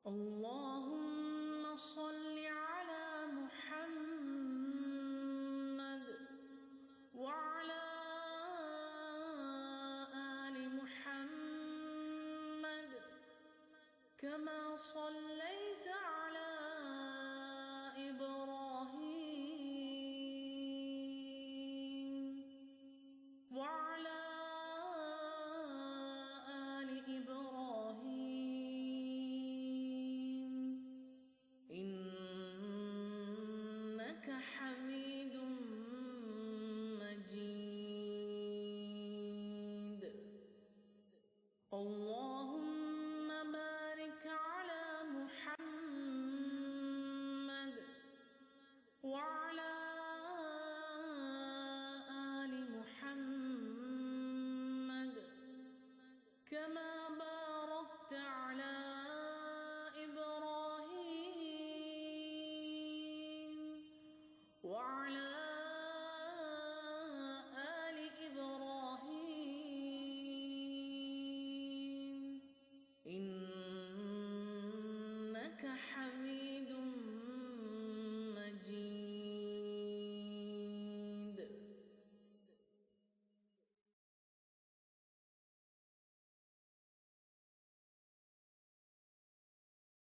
اللهم صل على محمد وعلى آل محمد كما صليت على إبراهيم وعلى آل إبراهيم إنك حميد مجيد. اللهم بارك على محمد وعلى آل محمد كما باركت على إبراهيم وعلى